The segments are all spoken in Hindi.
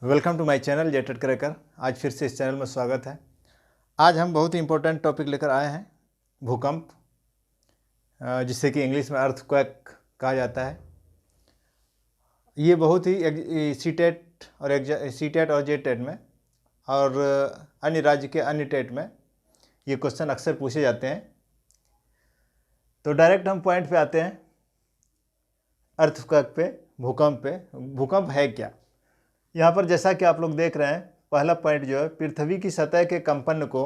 वेलकम टू माय चैनल जेटेड क्रैकर। आज फिर से इस चैनल में स्वागत है। आज हम बहुत ही इम्पोर्टेंट टॉपिक लेकर आए हैं, भूकंप, जिसे कि इंग्लिश में अर्थक्वेक कहा जाता है। ये बहुत ही सीटेट और जेटेट में और अन्य राज्य के अन्य टेट में ये क्वेश्चन अक्सर पूछे जाते हैं। तो डायरेक्ट हम पॉइंट पे आते हैं, अर्थक्वेक पे, भूकंप पे। भूकंप है क्या? यहाँ पर जैसा कि आप लोग देख रहे हैं, पहला पॉइंट जो है, पृथ्वी की सतह के कंपन को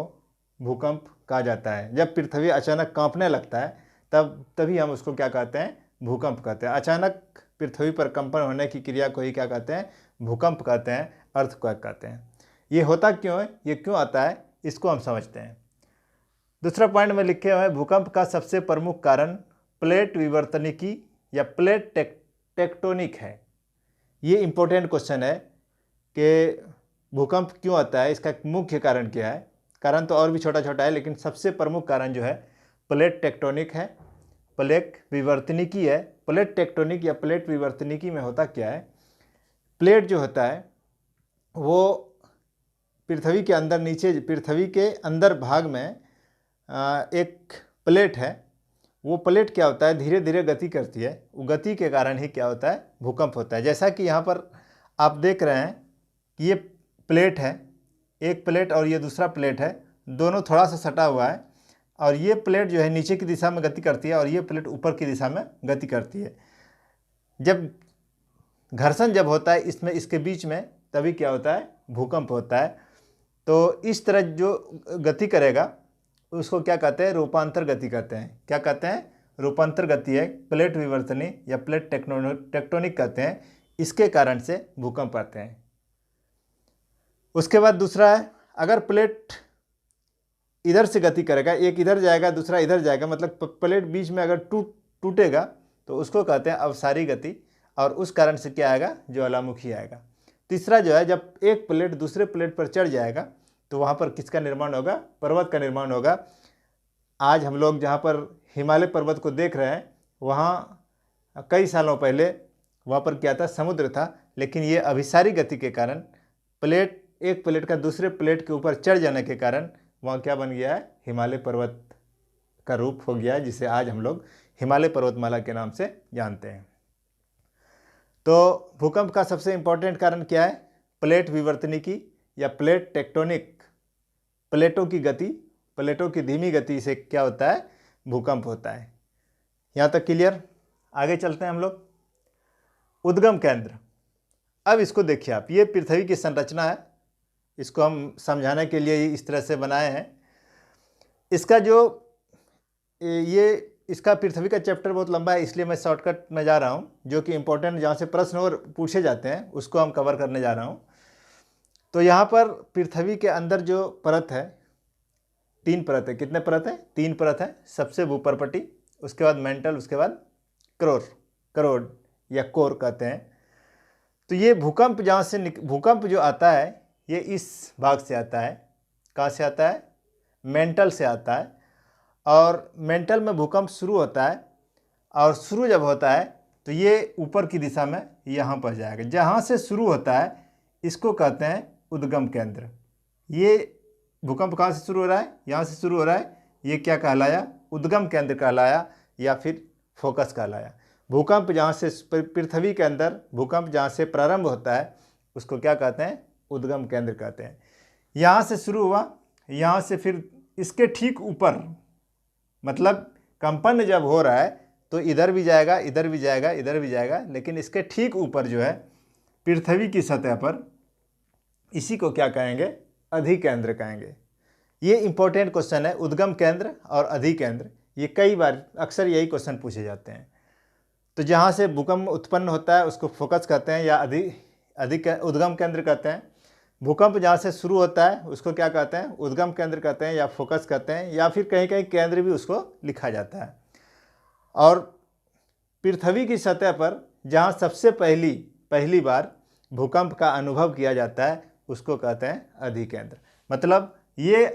भूकंप कहा जाता है। जब पृथ्वी अचानक कांपने लगता है तभी हम उसको क्या कहते हैं? भूकंप कहते हैं। अचानक पृथ्वी पर कंपन होने की क्रिया को ही क्या कहते हैं? भूकंप कहते हैं, अर्थक्वेक कहते हैं। ये होता क्यों है, ये क्यों आता है, इसको हम समझते हैं। दूसरा पॉइंट में लिखे हुए हैं, भूकंप का सबसे प्रमुख कारण प्लेट विवर्तनिकी या प्लेट टेक्टोनिक है। ये इंपॉर्टेंट क्वेश्चन है कि भूकंप क्यों आता है, इसका मुख्य कारण क्या है। कारण तो और भी छोटा छोटा है, लेकिन सबसे प्रमुख कारण जो है प्लेट टेक्टोनिक है, प्लेट विवर्तनिकी है। प्लेट टेक्टोनिक या प्लेट विवर्तनिकी में होता क्या है, प्लेट जो होता है वो पृथ्वी के अंदर, नीचे पृथ्वी के अंदर भाग में एक प्लेट है। वो प्लेट क्या होता है, धीरे धीरे गति करती है। वो गति के कारण ही क्या होता है? भूकंप होता है। जैसा कि यहाँ पर आप देख रहे हैं कि ये प्लेट है, एक प्लेट और ये दूसरा प्लेट है, दोनों थोड़ा सा सटा हुआ है। और ये प्लेट जो है नीचे की दिशा में गति करती है और ये प्लेट ऊपर की दिशा में गति करती है। जब घर्षण जब होता है इसमें, इसके बीच में, तभी क्या होता है? भूकंप होता है। तो इस तरह जो गति करेगा उसको क्या कहते हैं? रूपांतर गति कहते हैं। क्या कहते हैं? रूपांतर गति है, प्लेट विवर्तनी या प्लेट टेक्टोनिक कहते हैं। इसके कारण से भूकंप आते हैं। उसके बाद दूसरा है, अगर प्लेट इधर से गति करेगा, एक इधर जाएगा दूसरा इधर जाएगा, मतलब प्लेट बीच में अगर टूटेगा तो उसको कहते हैं अवसारी गति, और उस कारण से क्या आएगा? ज्वालामुखी आएगा। तीसरा जो है, जब एक प्लेट दूसरे प्लेट पर चढ़ जाएगा तो वहाँ पर किसका निर्माण होगा? पर्वत का निर्माण होगा। आज हम लोग जहाँ पर हिमालय पर्वत को देख रहे हैं, वहाँ कई सालों पहले वहाँ पर क्या था? समुद्र था। लेकिन ये अभिसारी गति के कारण, प्लेट एक प्लेट का दूसरे प्लेट के ऊपर चढ़ जाने के कारण वहाँ क्या बन गया है? हिमालय पर्वत का रूप हो गया है, जिसे आज हम लोग हिमालय पर्वतमाला के नाम से जानते हैं। तो भूकंप का सबसे इंपॉर्टेंट कारण क्या है? प्लेट विवर्तनिकी या प्लेट टेक्टोनिक, प्लेटों की गति, प्लेटों की धीमी गति से क्या होता है? भूकंप होता है। यहाँ तक क्लियर? आगे चलते हैं हम लोग। उद्गम केंद्र। अब इसको देखिए आप, ये पृथ्वी की संरचना है, इसको हम समझाने के लिए इस तरह से बनाए हैं। इसका जो इसका पृथ्वी का चैप्टर बहुत लंबा है, इसलिए मैं शॉर्टकट में जा रहा हूँ। जो कि इंपॉर्टेंट जहाँ से प्रश्न और पूछे जाते हैं उसको हम कवर करने जा रहा हूँ। तो यहाँ पर पृथ्वी के अंदर जो परत है, 3 परत है। कितने परत है? 3 परत है। सबसे भूपर्पटी, उसके बाद मेंटल, उसके बाद करोड या कोर कहते हैं। तो ये भूकंप जहाँ से भूकंप जो आता है ये इस भाग से आता है। कहाँ से आता है? मेंटल से आता है। और मेंटल में भूकंप शुरू होता है, और शुरू जब होता है तो ये ऊपर की दिशा में यहाँ पर जाएगा। जहाँ से शुरू होता है इसको कहते हैं उद्गम केंद्र। ये भूकंप कहाँ से शुरू हो रहा है? यहाँ से शुरू हो रहा है। ये क्या कहलाया? उद्गम केंद्र कहलाया, या फिर फोकस कहलाया। भूकंप जहाँ से, पृथ्वी के अंदर भूकंप जहाँ से प्रारंभ होता है उसको क्या कहते हैं? उद्गम केंद्र कहते हैं। यहाँ से शुरू हुआ, यहाँ से फिर इसके ठीक ऊपर, मतलब कंपन जब हो रहा है तो इधर भी जाएगा, इधर भी जाएगा, इधर भी जाएगा, लेकिन इसके ठीक ऊपर जो है पृथ्वी की सतह पर, इसी को क्या कहेंगे? अधिकेंद्र कहेंगे। ये इंपॉर्टेंट क्वेश्चन है, उद्गम केंद्र और अधिकेंद्र। ये कई बार अक्सर यही क्वेश्चन पूछे जाते हैं। तो जहाँ से भूकंप उत्पन्न होता है उसको फोकस कहते हैं या उद्गम केंद्र कहते हैं। भूकंप जहाँ से शुरू होता है उसको क्या कहते हैं? उद्गम केंद्र कहते हैं या फोकस कहते हैं, या फिर कहीं कहीं केंद्र भी उसको लिखा जाता है। और पृथ्वी की सतह पर जहाँ सबसे पहली बार भूकंप का अनुभव किया जाता है उसको कहते हैं अधिकेंद्र। मतलब ये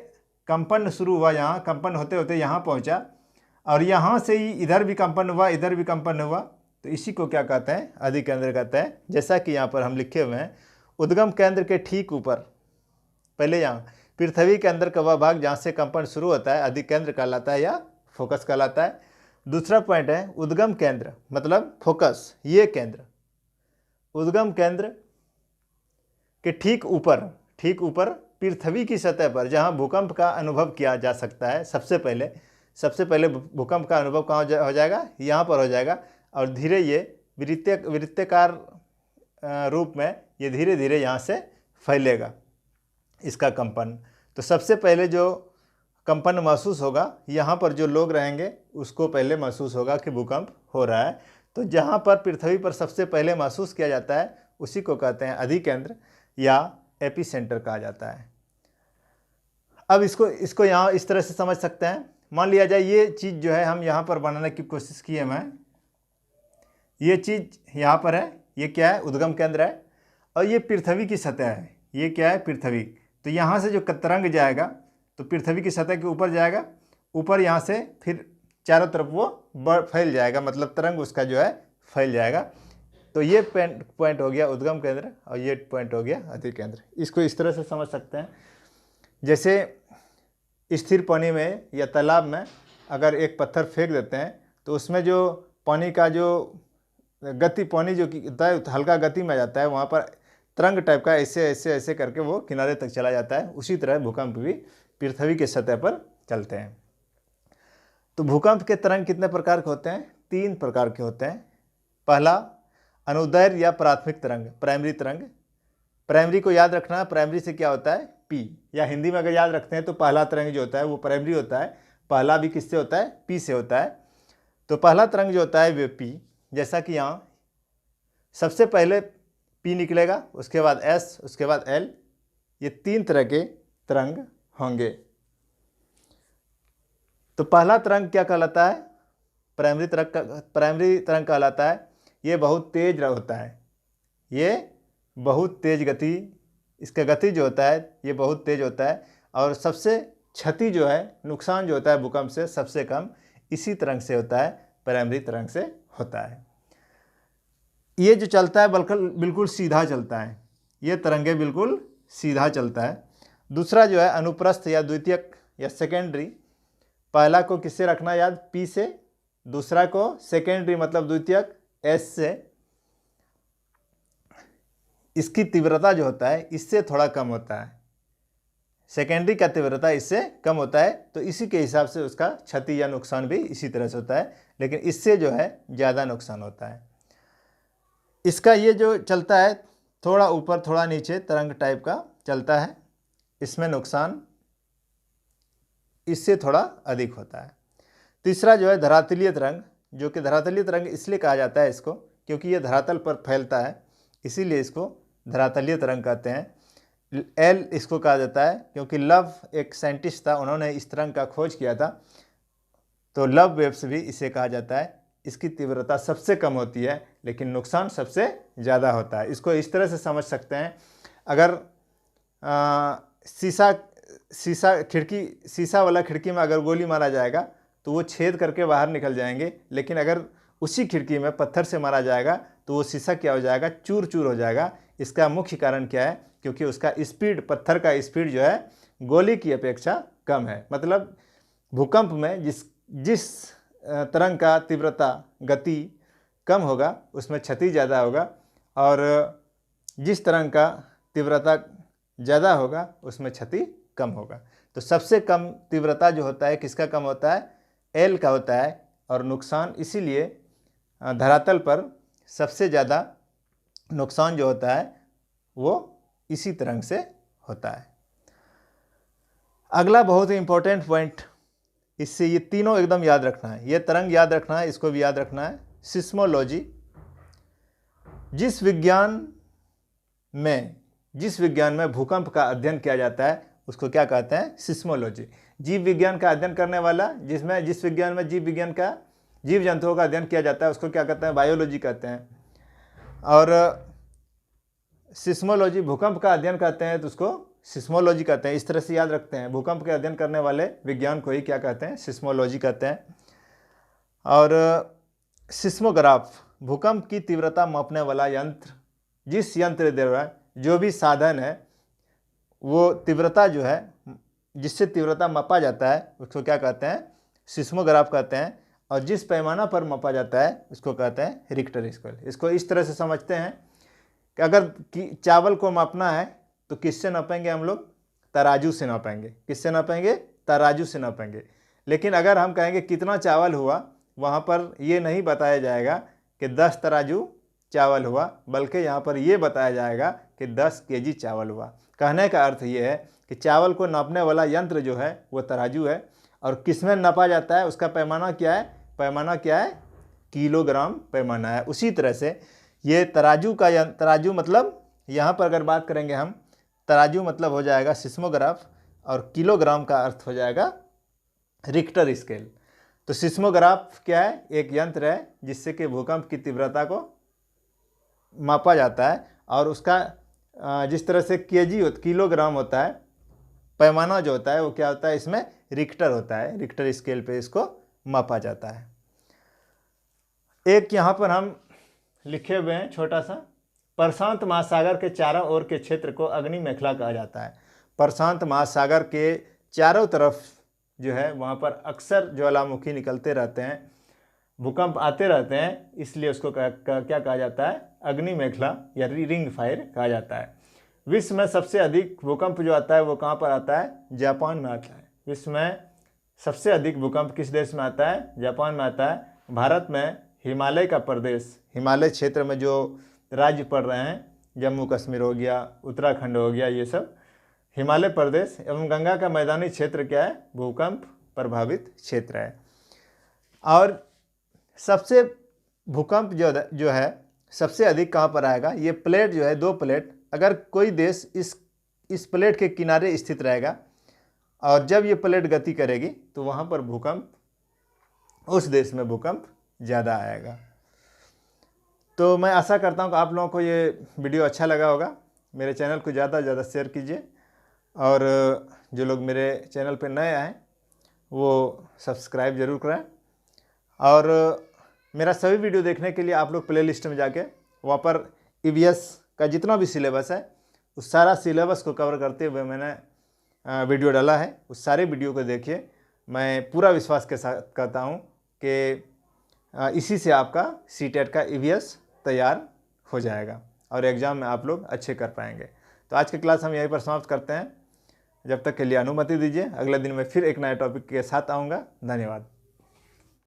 कंपन शुरू हुआ, यहाँ कंपन होते होते यहाँ पहुँचा, और यहाँ से ही इधर भी कंपन हुआ, इधर भी कंपन हुआ, तो इसी को क्या कहते हैं? अधिकेंद्र कहते हैं। जैसा कि यहाँ पर हम लिखे हुए हैं, उद्गम केंद्र के ठीक ऊपर, पहले यहाँ पृथ्वी के अंदर का वह भाग जहाँ से कंपन शुरू होता है अधिकेंद्र कहलाता है या फोकस कहलाता है। दूसरा पॉइंट है उद्गम केंद्र मतलब फोकस, ये केंद्र उद्गम केंद्र के ठीक ऊपर पृथ्वी की सतह पर जहाँ भूकंप का अनुभव किया जा सकता है। सबसे पहले भूकंप का अनुभव कहाँ हो जाएगा, यहाँ पर हो जाएगा, और धीरे ये वृत्ताकार रूप में ये धीरे धीरे यहाँ से फैलेगा इसका कंपन। तो सबसे पहले जो कंपन महसूस होगा, यहाँ पर जो लोग रहेंगे उसको पहले महसूस होगा कि भूकंप हो रहा है। तो जहाँ पर पृथ्वी पर सबसे पहले महसूस किया जाता है उसी को कहते हैं अधिकेंद्र या एपिसेंटर कहा जाता है। अब इसको यहाँ इस तरह से समझ सकते हैं। मान लिया जाए ये चीज़ जो है हम यहाँ पर बनाने की कोशिश किए, मैं ये चीज़ यहाँ पर है, ये क्या है उद्गम केंद्र है, और ये पृथ्वी की सतह है, ये क्या है पृथ्वी। तो यहाँ से जो तरंग जाएगा तो पृथ्वी की सतह के ऊपर जाएगा, ऊपर यहाँ से फिर चारों तरफ वो फैल जाएगा, मतलब तरंग उसका जो है फैल जाएगा। तो ये पॉइंट हो गया उद्गम केंद्र और ये पॉइंट हो गया अधिकेंद्र। इसको इस तरह से समझ सकते हैं, जैसे स्थिर पानी में या तालाब में अगर एक पत्थर फेंक देते हैं तो उसमें जो पानी का जो गति, पानी जो होता है हल्का गति में आ जाता है, वहाँ पर तरंग टाइप का ऐसे ऐसे ऐसे करके वो किनारे तक चला जाता है। उसी तरह भूकंप भी पृथ्वी के सतह पर चलते हैं। तो भूकंप के तरंग कितने प्रकार के होते हैं? 3 प्रकार के होते हैं। पहला अनुदैर्घ्य या प्राथमिक तरंग, प्राइमरी तरंग। प्राइमरी को याद रखना, प्राइमरी से क्या होता है पी, या हिंदी में अगर याद रखते हैं तो पहला तरंग जो होता है वो प्राइमरी होता है। पहला भी किससे होता है? पी से होता है। तो पहला तरंग जो होता है वे पी, जैसा कि यहाँ सबसे पहले पी निकलेगा, उसके बाद एस, उसके बाद एल, ये 3 तरह के तरंग होंगे। तो पहला तरंग क्या कहलाता है? प्राइमरी तरंग कहलाता है। ये बहुत तेज होता है, ये बहुत तेज गति, इसका गति जो होता है ये बहुत तेज होता है, और सबसे क्षति जो है, नुकसान जो होता है भूकंप से सबसे कम इसी तरंग से होता है, प्राइमरी तरंग से होता है। ये जो चलता है बिल्कुल सीधा चलता है, ये तरंगे बिल्कुल सीधा चलता है। दूसरा जो है अनुप्रस्थ या द्वितीयक या सेकेंडरी, पहला को किससे रखना याद? पी से, दूसरा को सेकेंडरी मतलब द्वितीयक एस से। इसकी तीव्रता जो होता है इससे थोड़ा कम होता है, सेकेंडरी का तीव्रता इससे कम होता है, तो इसी के हिसाब से उसका क्षति या नुकसान भी इसी तरह से होता है, लेकिन इससे जो है ज़्यादा नुकसान होता है। इसका ये जो चलता है थोड़ा ऊपर थोड़ा नीचे तरंग टाइप का चलता है, इसमें नुकसान इससे थोड़ा अधिक होता है। तीसरा जो है धरातलीय तरंग, जो कि धरातलीय तरंग इसलिए कहा जाता है इसको क्योंकि ये धरातल पर फैलता है, इसीलिए इसको धरातलीय तरंग कहते हैं। एल इसको कहा जाता है क्योंकि लव एक साइंटिस्ट था, उन्होंने इस तरंग का खोज किया था, तो लव वेव्स भी इसे कहा जाता है। इसकी तीव्रता सबसे कम होती है लेकिन नुकसान सबसे ज़्यादा होता है। इसको इस तरह से समझ सकते हैं, अगर शीशा वाला खिड़की में अगर गोली मारा जाएगा तो वो छेद करके बाहर निकल जाएंगे, लेकिन अगर उसी खिड़की में पत्थर से मारा जाएगा तो वो शीशा क्या हो जाएगा? चूर चूर हो जाएगा। इसका मुख्य कारण क्या है? क्योंकि उसका स्पीड, पत्थर का स्पीड जो है गोली की अपेक्षा कम है। मतलब भूकंप में जिस तरंग का तीव्रता गति कम होगा उसमें क्षति ज़्यादा होगा, और जिस तरंग का तीव्रता ज़्यादा होगा उसमें क्षति कम होगा। तो सबसे कम तीव्रता जो होता है किसका कम होता है? एल का होता है, और नुकसान इसीलिए धरातल पर सबसे ज़्यादा नुकसान जो होता है वो इसी तरंग से होता है। अगला बहुत ही इंपॉर्टेंट पॉइंट, इससे ये तीनों एकदम याद रखना है, ये तरंग याद रखना है, इसको भी याद रखना है। सिस्मोलॉजी, जिस विज्ञान में भूकंप का अध्ययन किया जाता है उसको क्या कहते हैं? सिस्मोलॉजी। जीव विज्ञान का अध्ययन करने वाला, जिस विज्ञान में जीव जंतुओं का अध्ययन किया जाता है उसको क्या कहते हैं? बायोलॉजी कहते हैं। और सिस्मोलॉजी भूकंप का अध्ययन करते हैं तो उसको सिस्मोलॉजी कहते हैं। इस तरह से याद रखते हैं, भूकंप के अध्ययन करने वाले विज्ञान को ही क्या कहते हैं? सिस्मोलॉजी कहते हैं। और सिस्मोग्राफ, भूकंप की तीव्रता मापने वाला यंत्र, जिस यंत्र द्वारा जो भी साधन है वो तीव्रता जो है, जिससे तीव्रता मापा जाता है उसको क्या कहते हैं, सिस्मोग्राफ कहते हैं। और जिस पैमाना पर मापा जाता है उसको कहते हैं रिक्टर स्केल। इसको इस तरह से समझते हैं कि अगर चावल को मापना है तो किससे नापेंगे हम लोग, तराजू से नापेंगे। किससे नापेंगे, तराजू से नापेंगे। लेकिन अगर हम कहेंगे कितना चावल हुआ, वहाँ पर ये नहीं बताया जाएगा कि 10 तराजू चावल हुआ, बल्कि यहाँ पर ये बताया जाएगा कि 10 केजी चावल हुआ। कहने का अर्थ ये है कि चावल को नापने वाला यंत्र जो है वो तराजू है। और किस में नापा जाता है, उसका पैमाना क्या है, पैमाना क्या है, किलोग्राम पैमाना है। उसी तरह से ये तराजू का तराजू मतलब यहाँ पर अगर बात करेंगे हम, तराजू मतलब हो जाएगा सिस्मोग्राफ और किलोग्राम का अर्थ हो जाएगा रिक्टर स्केल। तो सिस्मोग्राफ क्या है, एक यंत्र है जिससे कि भूकंप की तीव्रता को मापा जाता है। और उसका जिस तरह से केजी किलोग्राम होता है, पैमाना जो होता है वो क्या होता है, इसमें रिक्टर होता है। रिक्टर स्केल पे इसको मापा जाता है। एक यहाँ पर हम लिखे हुए हैं छोटा सा, प्रशांत महासागर के चारों ओर के क्षेत्र को अग्नि मेखला कहा जाता है। प्रशांत महासागर के चारों तरफ जो है वहाँ पर अक्सर ज्वालामुखी निकलते रहते हैं, भूकंप आते रहते हैं, इसलिए उसको क्या कहा जाता है, अग्नि मेखला या रिंग फायर कहा जाता है। विश्व में सबसे अधिक भूकंप जो आता है वो कहाँ पर आता है, जापान में आता है। विश्व में सबसे अधिक भूकंप किस देश में आता है, जापान में आता है। भारत में हिमालय का प्रदेश, हिमालय क्षेत्र में जो राज्य पड़ रहे हैं, जम्मू कश्मीर हो गया, उत्तराखंड हो गया, ये सब हिमालय प्रदेश एवं गंगा का मैदानी क्षेत्र क्या है, भूकंप प्रभावित क्षेत्र है। और सबसे भूकंप जो है सबसे अधिक कहाँ पर आएगा, ये प्लेट जो है, 2 प्लेट, अगर कोई देश इस प्लेट के किनारे स्थित रहेगा और जब ये प्लेट गति करेगी तो वहाँ पर भूकंप, उस देश में भूकंप ज़्यादा आएगा। तो मैं आशा करता हूँ कि आप लोगों को ये वीडियो अच्छा लगा होगा। मेरे चैनल को ज़्यादा से ज़्यादा शेयर कीजिए और जो लोग मेरे चैनल पर नए आए वो सब्सक्राइब ज़रूर करें। और मेरा सभी वीडियो देखने के लिए आप लोग प्लेलिस्ट में जाके वहाँ पर EVS का जितना भी सिलेबस है उस सारा सिलेबस को कवर करते हुए मैंने वीडियो डाला है। उस सारे वीडियो को देखिए। मैं पूरा विश्वास के साथ कहता हूँ कि इसी से आपका CTET का EVS तैयार हो जाएगा और एग्ज़ाम में आप लोग अच्छे कर पाएंगे। तो आज की क्लास हम यहीं पर समाप्त करते हैं। जब तक के लिए अनुमति दीजिए, अगले दिन मैं फिर एक नए टॉपिक के साथ आऊँगा। धन्यवाद।